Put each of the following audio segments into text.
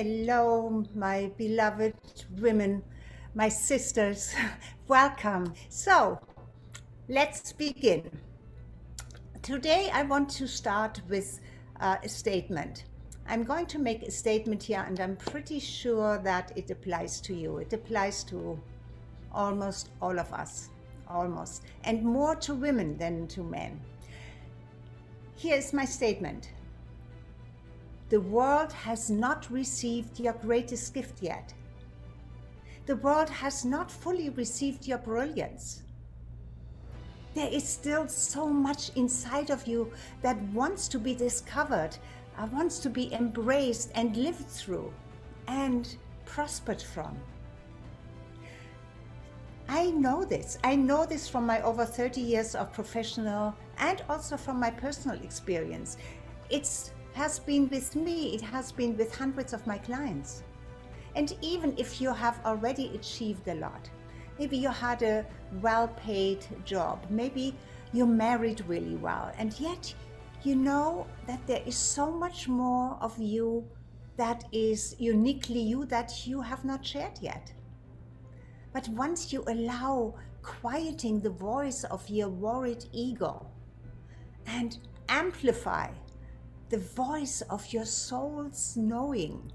Hello, my beloved women, my sisters. Welcome. So, let's begin. Today, I want to start with a statement. I'm going to make a statement here, and I'm pretty sure that it applies to you. It applies to almost all of us, almost, and more to women than to men. Here's my statement. The world has not received your greatest gift yet. The world has not fully received your brilliance. There is still so much inside of you that wants to be discovered, wants to be embraced and lived through and prospered from. I know this. I know this from my over 30 years of professional and also from my personal experience. It has been with me, it has been with hundreds of my clients. And even if you have already achieved a lot, maybe you had a well-paid job, maybe you married really well, and yet you know that there is so much more of you that is uniquely you that you have not shared yet. But once you allow quieting the voice of your worried ego and amplify the voice of your soul's knowing,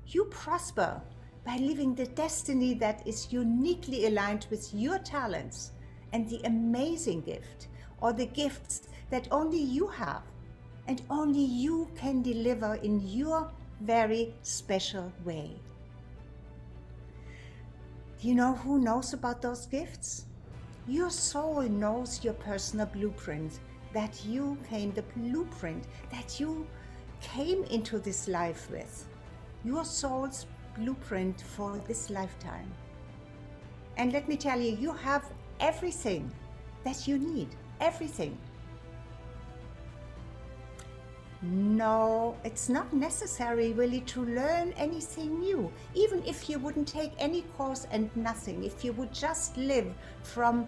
you prosper by living the destiny that is uniquely aligned with your talents and the amazing gift or the gifts that only you have and only you can deliver in your very special way. Do you know who knows about those gifts? Your soul knows your personal blueprint, that you came, the blueprint that you came into this life with. Your soul's blueprint for this lifetime. And let me tell you, you have everything that you need, everything. No, it's not necessary really to learn anything new, even if you wouldn't take any course and nothing, if you would just live from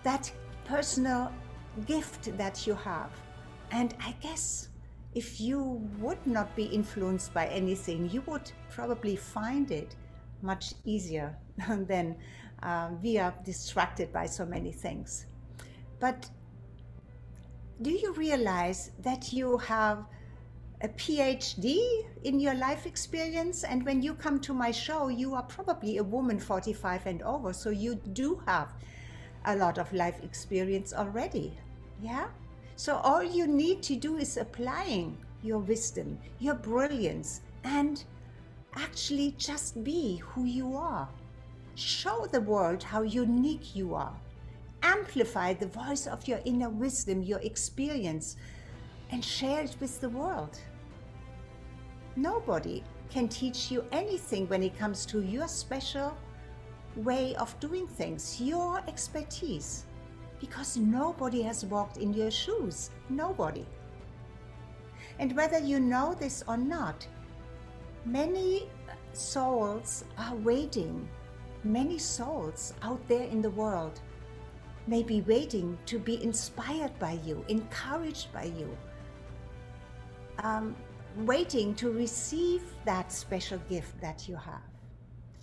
that personal gift that you have. And I guess if you would not be influenced by anything, you would probably find it much easier than we are distracted by so many things. But do you realize that you have a PhD in your life experience? And when you come to my show, you are probably a woman 45 and over, so you do have a lot of life experience already. Yeah? So all you need to do is applying your wisdom, your brilliance, and actually just be who you are. Show the world how unique you are. Amplify the voice of your inner wisdom, your experience, and share it with the world. Nobody can teach you anything when it comes to your special way of doing things, your expertise, because nobody has walked in your shoes, nobody. And whether you know this or not, many souls are waiting, many souls out there in the world may be waiting to be inspired by you, encouraged by you, waiting to receive that special gift that you have.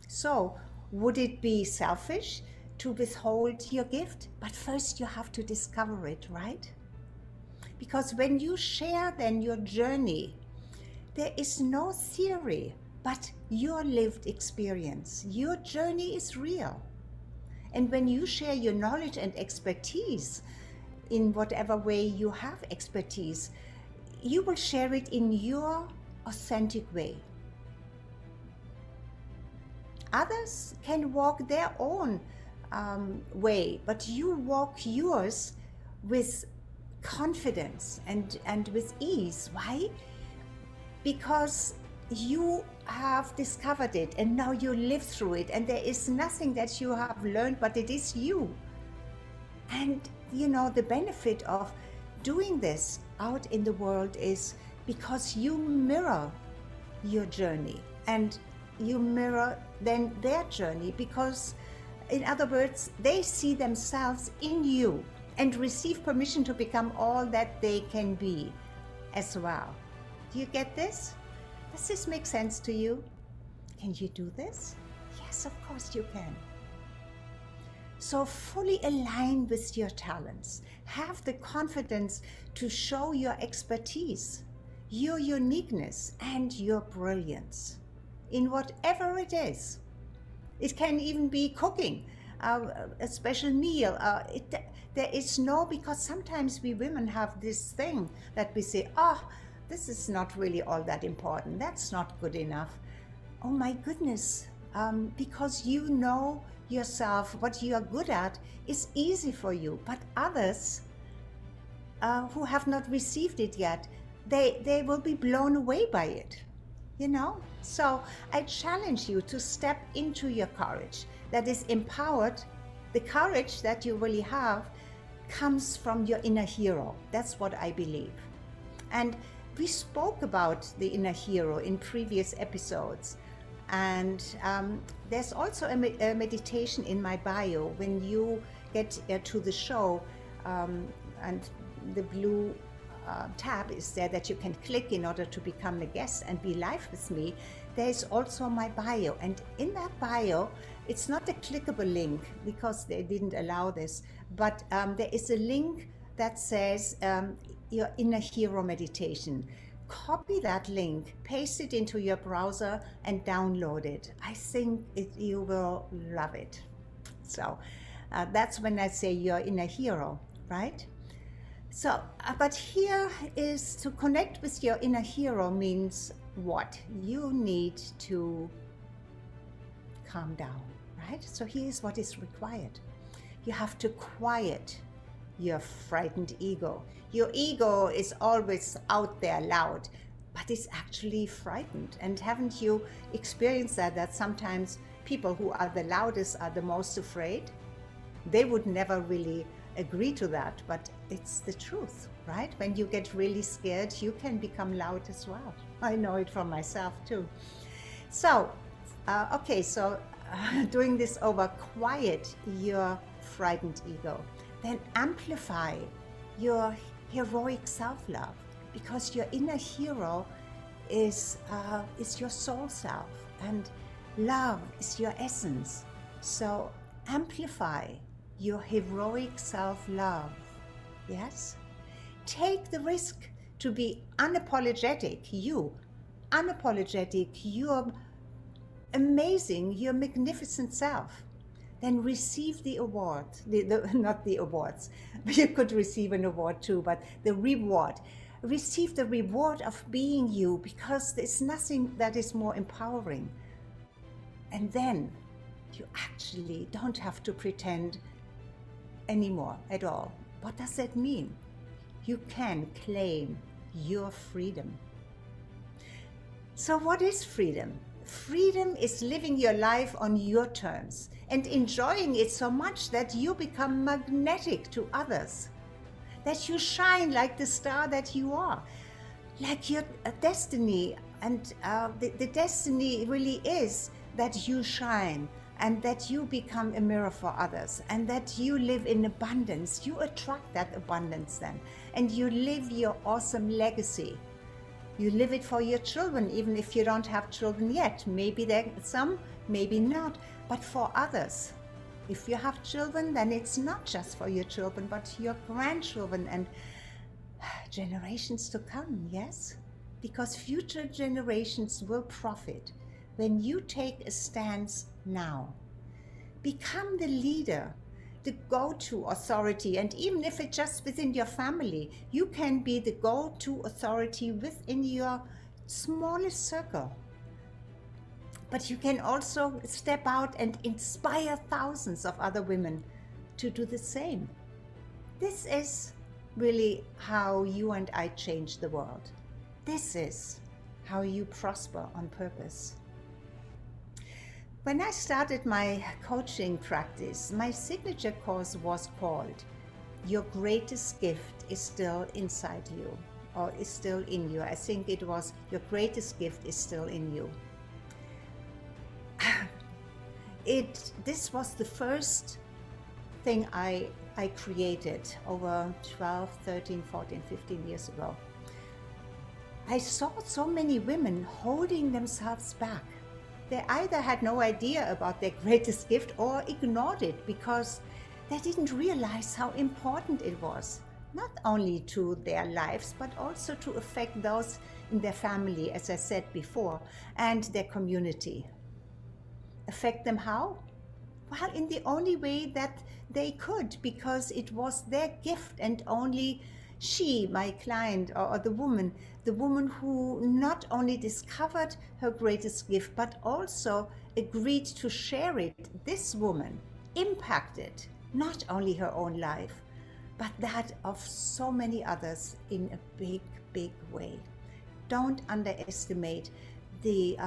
So, would it be selfish to withhold your gift? But first you have to discover it, right? Because when you share then your journey, there is no theory, but your lived experience. Your journey is real. And when you share your knowledge and expertise, in whatever way you have expertise, you will share it in your authentic way. Others can walk their own way, but you walk yours with confidence and with ease. Why? Because you have discovered it and now you live through it, and there is nothing that you have learned, but it is you. And you know, the benefit of doing this out in the world is because you mirror your journey and you mirror then their journey, because in other words, they see themselves in you and receive permission to become all that they can be as well. Do you get this? Does this make sense to you? Can you do this? Yes, of course you can. So fully align with your talents. Have the confidence to show your expertise, your uniqueness, and your brilliance in whatever it is. It can even be cooking, a special meal. There is no, because sometimes we women have this thing that we say, oh, this is not really all that important. That's not good enough. Oh my goodness, because you know yourself, what you are good at is easy for you, but others who have not received it yet, they will be blown away by it, you know? So I challenge you to step into your courage that is empowered. The courage that you really have comes from your inner hero. That's what I believe. And we spoke about the inner hero in previous episodes. And there's also a meditation in my bio. When you get to the show, and the blue tab is there that you can click in order to become a guest and be live with me. There's also my bio, and in that bio, it's not a clickable link because they didn't allow this, but there is a link that says your inner hero meditation. Copy that link, paste it into your browser and download it. I think you will love it. So that's when I say your inner hero, right? So, but here is to connect with your inner hero means what? You need to calm down, right? So here's what is required. You have to quiet your frightened ego. Your ego is always out there loud, but it's actually frightened. And haven't you experienced that sometimes people who are the loudest are the most afraid? They would never really agree to that, but it's the truth, right? When you get really scared, you can become loud as well. I know it from myself too. So, doing this over, quiet your frightened ego. Then amplify your heroic self-love, because your inner hero is your soul self, and love is your essence. So amplify your heroic self-love. Yes? Take the risk to be unapologetic you. Unapologetic, your amazing, your magnificent self. Then receive the award, not the awards, you could receive an award too, but the reward. Receive the reward of being you, because there's nothing that is more empowering. And then you actually don't have to pretend anymore at all. What does that mean? You can claim your freedom. So what is freedom? Freedom is living your life on your terms and enjoying it so much that you become magnetic to others, that you shine like the star that you are, like your destiny. And the destiny really is that you shine and that you become a mirror for others, and that you live in abundance. You attract that abundance then, and you live your awesome legacy. You live it for your children, even if you don't have children yet. Maybe there are some, maybe not, but for others. If you have children, then it's not just for your children, but your grandchildren and generations to come, yes? Because future generations will profit when you take a stance now. Become the leader, the go-to authority, and even if it's just within your family, you can be the go-to authority within your smallest circle. But you can also step out and inspire thousands of other women to do the same. This is really how you and I change the world. This is how you prosper on purpose. When I started my coaching practice, my signature course was called Your Greatest Gift is Still Inside You, or is still in you. I think it was Your Greatest Gift is Still in You. This was the first thing I created over 12, 13, 14, 15 years ago. I saw so many women holding themselves back. They either had no idea about their greatest gift or ignored it because they didn't realize how important it was, not only to their lives, but also to affect those in their family, as I said before, and their community. Affect them how? Well, in the only way that they could, because it was their gift, and only she, my client, or the woman who not only discovered her greatest gift, but also agreed to share it, this woman impacted not only her own life, but that of so many others in a big, big way. Don't underestimate the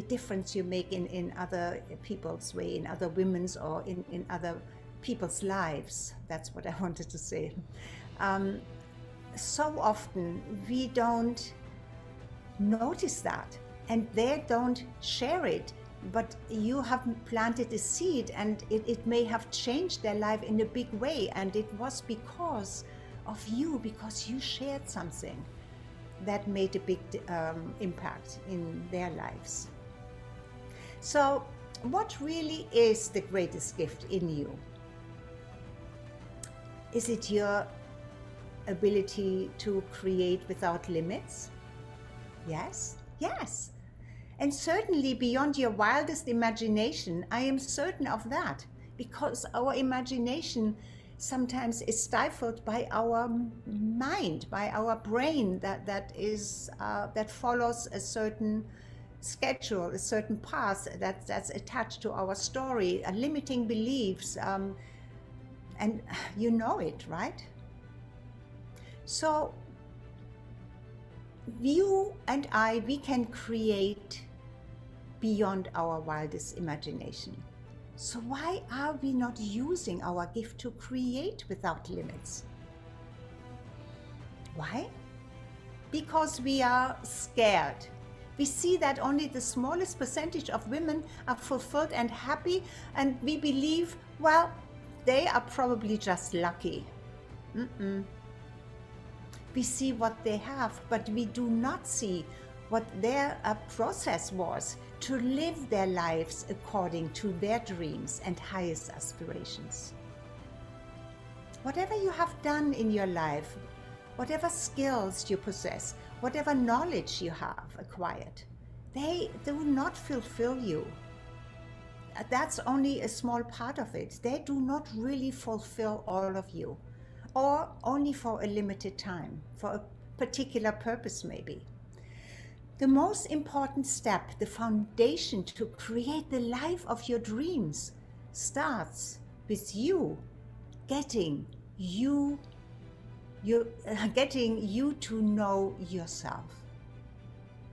difference you make in other people's way, in other women's, or in other people's lives. That's what I wanted to say. So often we don't notice that, and they don't share it, but you have planted a seed, and it may have changed their life in a big way, and it was because of you, because you shared something that made a big impact in their lives. So what really is the greatest gift in you? Is it your ability to create without limits? Yes, yes. And certainly beyond your wildest imagination. I am certain of that, because our imagination sometimes is stifled by our mind, by our brain that follows a certain schedule, a certain path that's attached to our story, limiting beliefs, and you know it, right? So you and I, we can create beyond our wildest imagination. So why are we not using our gift to create without limits? Why? Because we are scared. We see that only the smallest percentage of women are fulfilled and happy, and we believe, well, they are probably just lucky. We see what they have, but we do not see what their process was to live their lives according to their dreams and highest aspirations. Whatever you have done in your life, whatever skills you possess, whatever knowledge you have acquired, they do not fulfill you. That's only a small part of it. They do not really fulfill all of you, or only for a limited time, for a particular purpose maybe. The most important step, the foundation to create the life of your dreams, starts with you getting you to know yourself.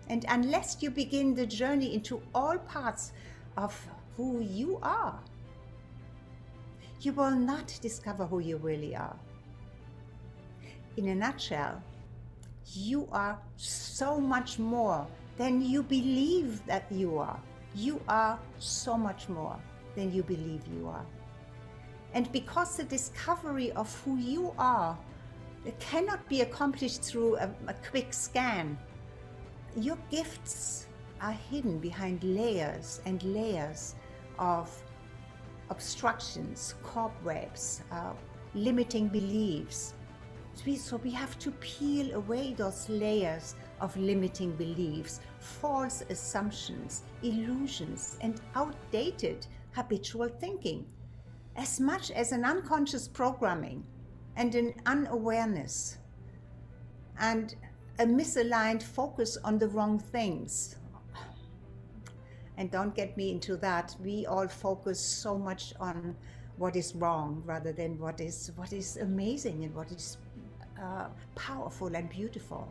And unless you begin the journey into all parts of who you are, you will not discover who you really are. In a nutshell, you are so much more than you believe that you are. You are so much more than you believe you are. And because the discovery of who you are, it cannot be accomplished through a quick scan. Your gifts are hidden behind layers and layers of obstructions, cobwebs, limiting beliefs. So we have to peel away those layers of limiting beliefs, false assumptions, illusions, and outdated habitual thinking, as much as an unconscious programming and an unawareness and a misaligned focus on the wrong things. And don't get me into that. We all focus so much on what is wrong rather than what is amazing and what is powerful and beautiful.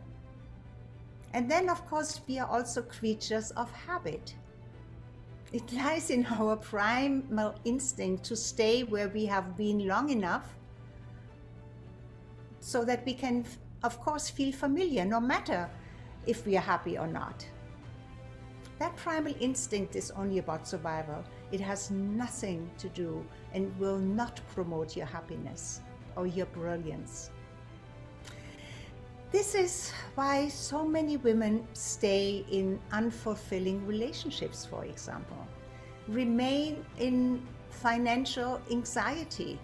And then, of course, we are also creatures of habit. It lies in our primal instinct to stay where we have been long enough so that we can, of course, feel familiar, no matter if we are happy or not. That primal instinct is only about survival. It has nothing to do and will not promote your happiness or your brilliance. This is why so many women stay in unfulfilling relationships, for example, remain in financial anxiety,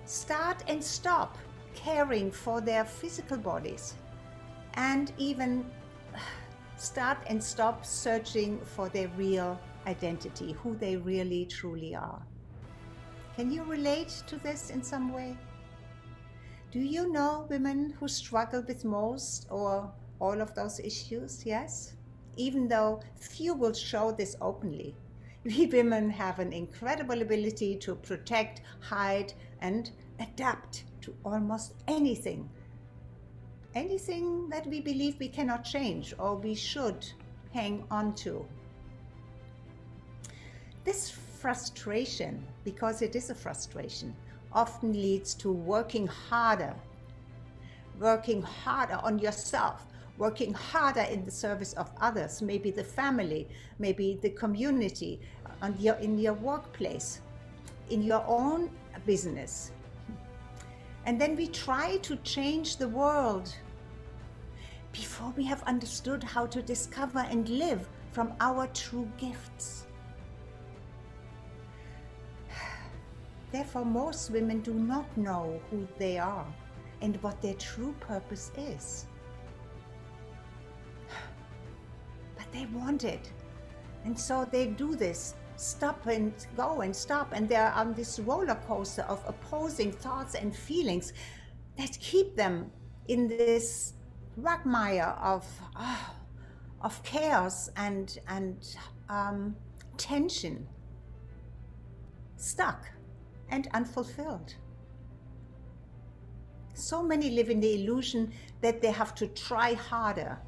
start and stop caring for their physical bodies, and even start and stop searching for their real identity, who they really truly are. Can you relate to this in some way? Do you know women who struggle with most or all of those issues? Yes? Even though few will show this openly, we women have an incredible ability to protect, hide, and adapt to almost anything. Anything that we believe we cannot change or we should hang on to. This frustration, because it is a frustration, often leads to working harder on yourself, working harder in the service of others, maybe the family, maybe the community, in your workplace, in your own business. And then we try to change the world before we have understood how to discover and live from our true gifts. Therefore, most women do not know who they are and what their true purpose is. But they want it. And so they do this, stop and go and stop. And they're on this roller coaster of opposing thoughts and feelings that keep them in this quagmire of chaos and tension, stuck and unfulfilled. So many live in the illusion that they have to try harder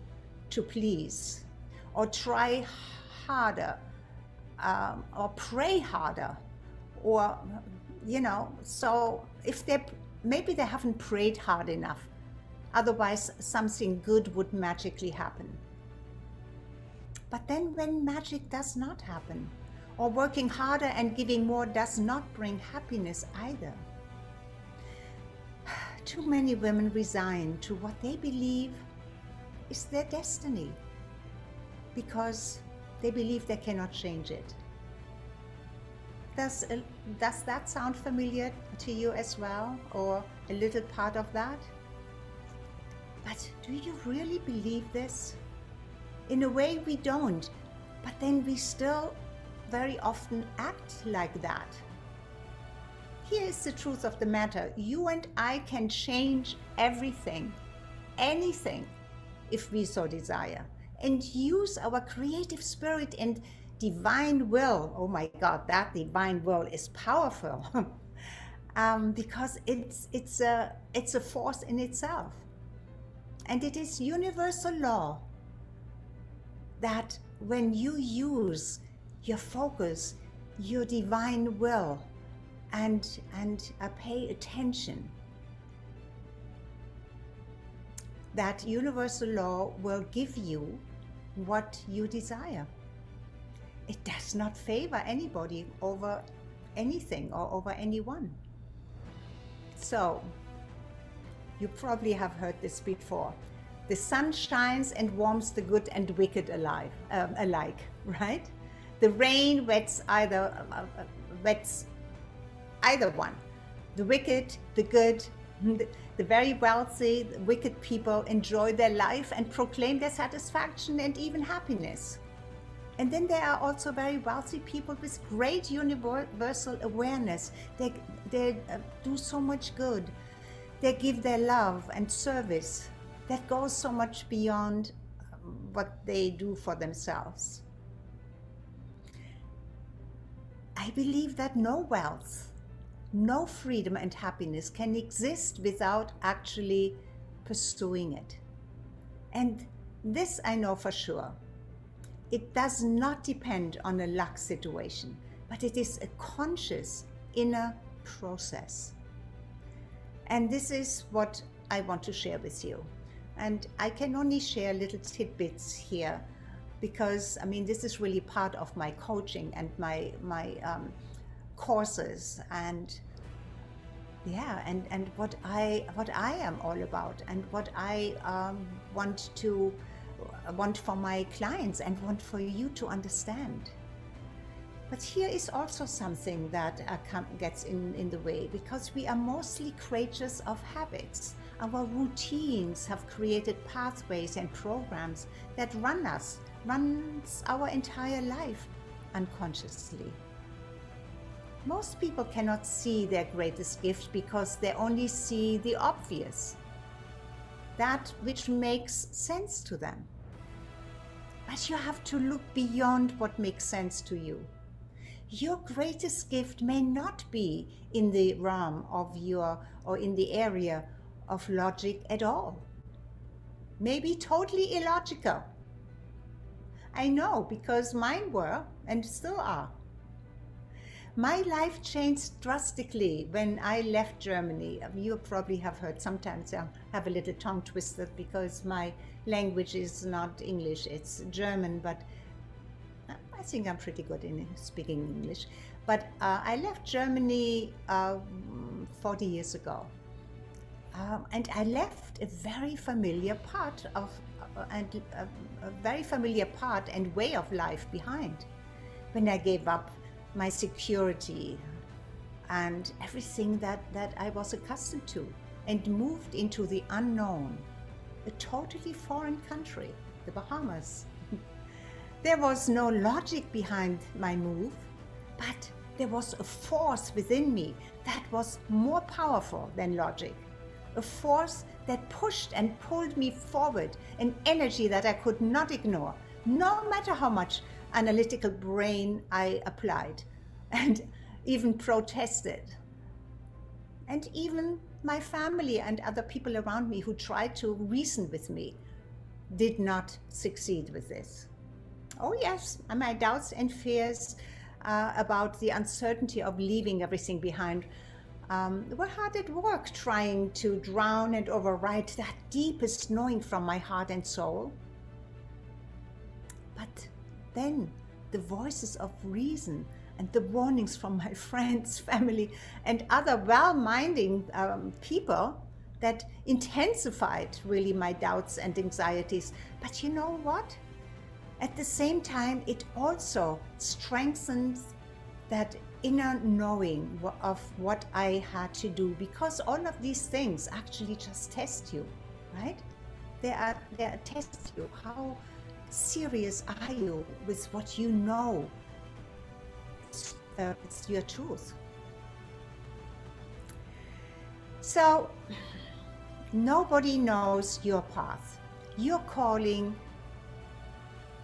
to please, or try harder, or pray harder, or, so if maybe they haven't prayed hard enough, otherwise something good would magically happen. But then when magic does not happen, or working harder and giving more does not bring happiness either, too many women resign to what they believe is their destiny because they believe they cannot change it. Does that sound familiar to you as well, or a little part of that? But do you really believe this? In a way we don't, but then we still very often act like that. Here is the truth of the matter. You and I can change everything, anything, if we so desire, and use our creative spirit and divine will. Oh my God, that divine will is powerful because it's a force in itself. And it is universal law that when you use your focus, your divine will, and pay attention, that universal law will give you what you desire. It does not favor anybody over anything or over anyone. So, you probably have heard this before. The sun shines and warms the good and wicked alike, right? The rain wets either one. The wicked, the good, the very wealthy, the wicked people enjoy their life and proclaim their satisfaction and even happiness. And then there are also very wealthy people with great universal awareness. They do so much good. They give their love and service that goes so much beyond what they do for themselves. I believe that no wealth, no freedom and happiness can exist without actually pursuing it. And this I know for sure. It does not depend on a luck situation, but it is a conscious inner process. And this is what I want to share with you. And I can only share little tidbits here because, this is really part of my coaching and my courses. And Yeah, and what I am all about, and what I want for my clients and want for you to understand. But here is also something that gets in the way, because we are mostly creatures of habits. Our routines have created pathways and programs that runs our entire life unconsciously. Most people cannot see their greatest gift because they only see the obvious, that which makes sense to them. But you have to look beyond what makes sense to you. Your greatest gift may not be in the realm of or in the area of logic at all. Maybe totally illogical. I know, because mine were and still are. My life changed drastically when I left Germany. You probably have heard, sometimes I have a little tongue twisted because my language is not English, it's German, but I think I'm pretty good in speaking English. But I left Germany 40 years ago. And I left a very familiar part and way of life behind when I gave up my security and everything that I was accustomed to, and moved into the unknown, a totally foreign country, the Bahamas. There was no logic behind my move, but there was a force within me that was more powerful than logic. A force that pushed and pulled me forward, an energy that I could not ignore, no matter how much analytical brain I applied and even protested. And even my family and other people around me who tried to reason with me did not succeed with this. Oh yes, my doubts and fears about the uncertainty of leaving everything behind were hard at work, trying to drown and override that deepest knowing from my heart and soul. But then the voices of reason and the warnings from my friends, family, and other well-minding people that intensified really my doubts and anxieties. But you know what? At the same time, it also strengthens that inner knowing of what I had to do, because all of these things actually just test you, right? They test you. How serious are you with what you know? It's your truth. So nobody knows your path. Your calling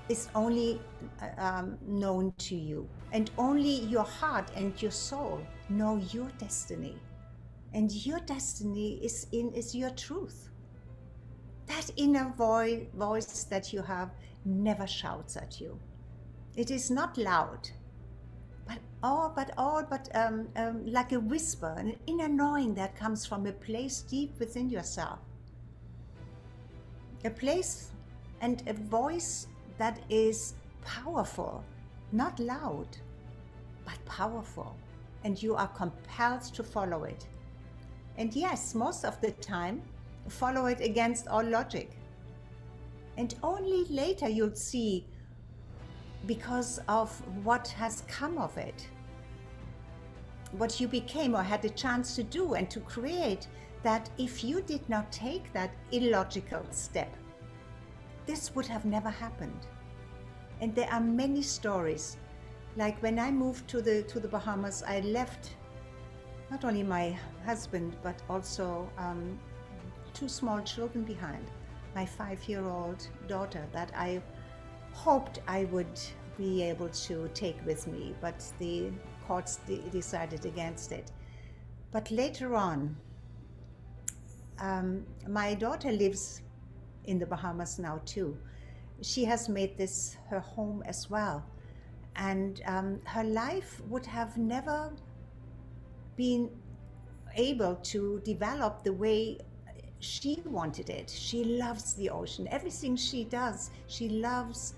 is only known to you, and only your heart and your soul know your destiny, and your destiny is your truth. That inner voice that you have never shouts at you. It is not loud, but like a whisper, an inner knowing that comes from a place deep within yourself, a place and a voice that is powerful, not loud, but powerful, and you are compelled to follow it. And yes, most of the time, follow it against all logic. And only later you'll see, because of what has come of it, what you became or had the chance to do and to create, that if you did not take that illogical step, this would have never happened. And there are many stories. Like when I moved to the Bahamas, I left not only my husband, but also 2 small children behind. My 5-year-old daughter that I hoped I would be able to take with me, but the courts decided against it. But later on, my daughter lives in the Bahamas now too. She has made this her home as well. And her life would have never been able to develop the way she wanted it. She loves the ocean. Everything she does, she loves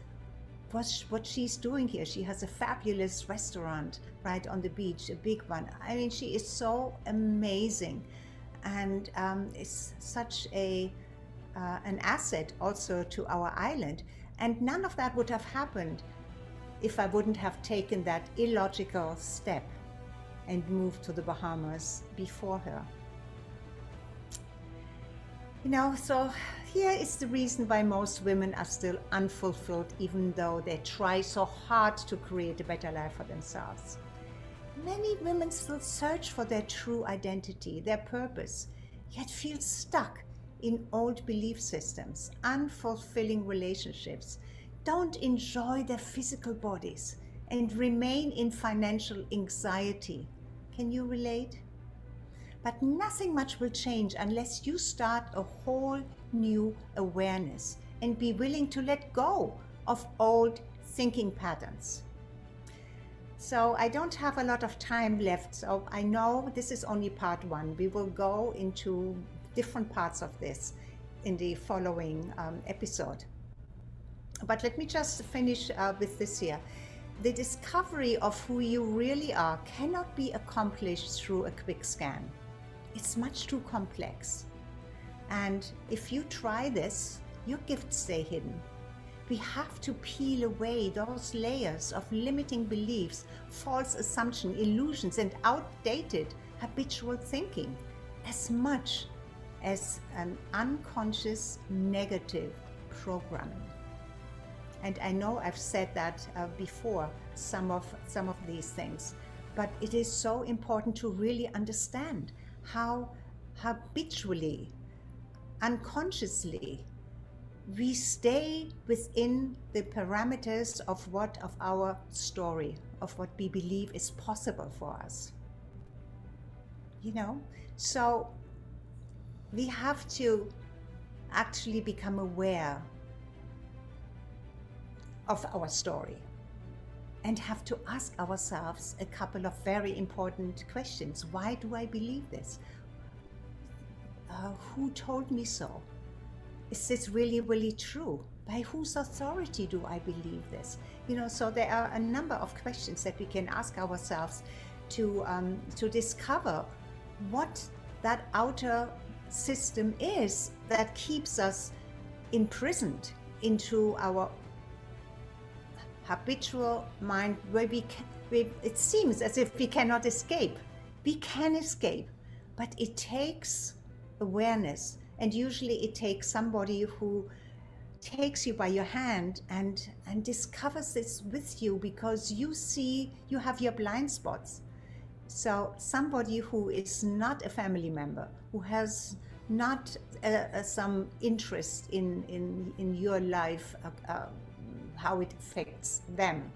what she's doing here. She has a fabulous restaurant right on the beach, a big one. I mean, she is so amazing, and is such an asset also to our island. And none of that would have happened if I wouldn't have taken that illogical step and moved to the Bahamas before her. So here is the reason why most women are still unfulfilled, even though they try so hard to create a better life for themselves. Many women still search for their true identity, their purpose, yet feel stuck in old belief systems, unfulfilling relationships, don't enjoy their physical bodies, and remain in financial anxiety. Can you relate? But nothing much will change unless you start a whole new awareness and be willing to let go of old thinking patterns. So I don't have a lot of time left, so I know this is only part one. We will go into different parts of this in the following episode. But let me just finish with this here. The discovery of who you really are cannot be accomplished through a quick scan. It's much too complex. And if you try this, your gifts stay hidden. We have to peel away those layers of limiting beliefs, false assumptions, illusions, and outdated habitual thinking, as much as an unconscious negative programming. And I know I've said that before, some of these things, but it is so important to really understand how habitually, unconsciously, we stay within the parameters of our story, of what we believe is possible for us. So we have to actually become aware of our story and have to ask ourselves a couple of very important questions. Why do I believe this? Who told me so? Is this really, really true? By whose authority do I believe this? So there are a number of questions that we can ask ourselves to discover what that outer system is that keeps us imprisoned into our habitual mind, where it seems as if we cannot escape. We can escape, but it takes awareness, and usually it takes somebody who takes you by your hand and discovers this with you, because you have your blind spots. So somebody who is not a family member, who has not some interest in your life, how it affects them.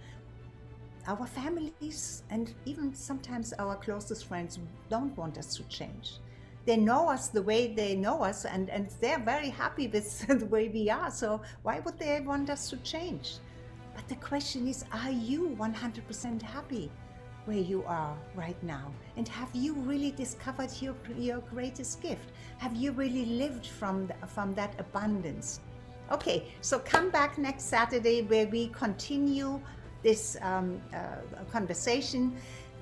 Our families and even sometimes our closest friends don't want us to change. They know us the way they know us, and they're very happy with the way we are. So why would they want us to change? But the question is, are you 100% happy where you are right now? And have you really discovered your greatest gift? Have you really lived from that abundance? Okay, so come back next Saturday where we continue this conversation.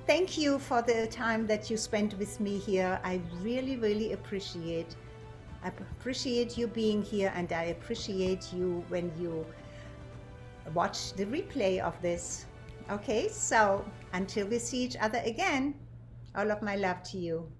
Thank you for the time that you spent with me here. I really, really appreciate you being here, and I appreciate you when you watch the replay of this. Okay, so until we see each other again, all of my love to you.